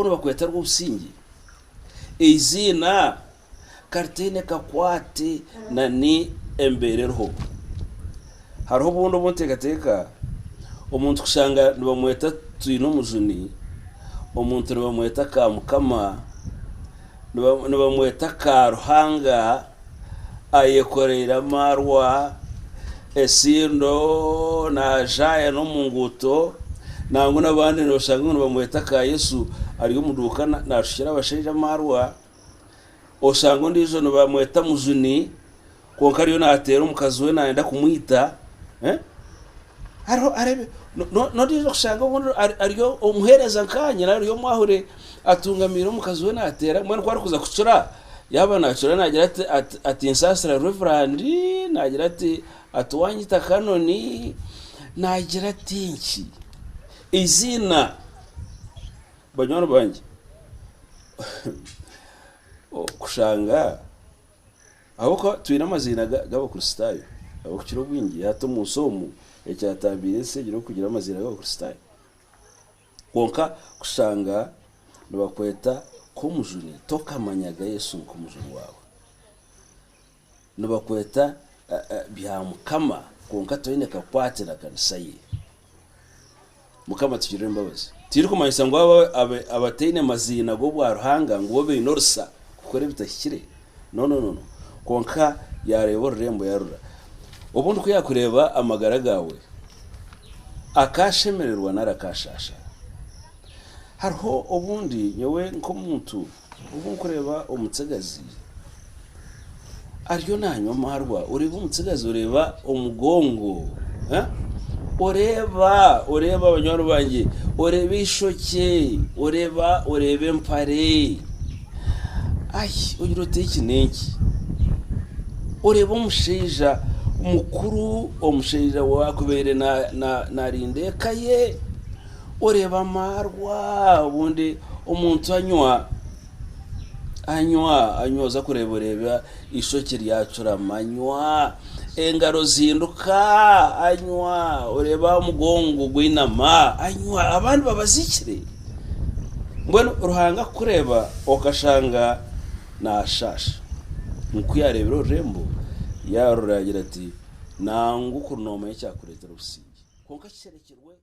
ubundi bakweta rw'ubusingi izina kartine kakwate na ni embererho hariho ubundi umutekateka umuntu kushanga nibamweta tuyino mujuni umuntu nibamweta ka mukama nibamweta ka ruhanga ayekorera marwa esindo na jaya no munguto nango nabandi nibashanga nibamweta ka Yesu ariyo muduka nashira abashirira marwa osanga ndizo nibamweta mujuni konka ariyo natera umukazi we naenda kumwita haro arebe no ndizo kushanga ubundi ariyo umuhereza nkanya ariyo mwahure atungamira umukazi we natera mwana kwari kuza kucura yaba nacura nagira ati insasira reverend nagira ati atwanyita kanoni nagira ati nki izina banywana banje kushanga ahoko twina amazina g'abakristayo abakiro bwingi hato musomo ecyatambire se giro kugira amazina g'abakristayo konka kushanga nibakweta ko mujuni tokamanyaga Yesu ko mujuni wawe nibakweta bya mukama konka toine kakwatira kanisa ye mukama tugire imbabazi tiri kumanyisa ngo abateine mazina go bwa ruhanga ngo be inorsa kukore bitashyire no konka yarebo rembo yarura ubundi ko yakureba amagara gawe akashemererwa narakashasha hariho ubundi nyewe nko muntu ubu kureba umutsagazi ariyo nanyo marwa ureba umutsagazi ureba umugongo ureba abanyoro banjye ureba ishoke urebe mpare ugira uteki neki ureba umusheja umukuru umusheja wakubere na rindekaye ureba marwa ubundi umuntu anywa za kureba ishoke ryacura manywa engaro zinduka anywa ureba umugongo gwinama anywa abandi babazikire mbona ruhanga kureba okashanga nashasha mukuyarebero rembo yaruragira ati nangu kuronoma y'acyakuretera ubusingi konka cyerekerwe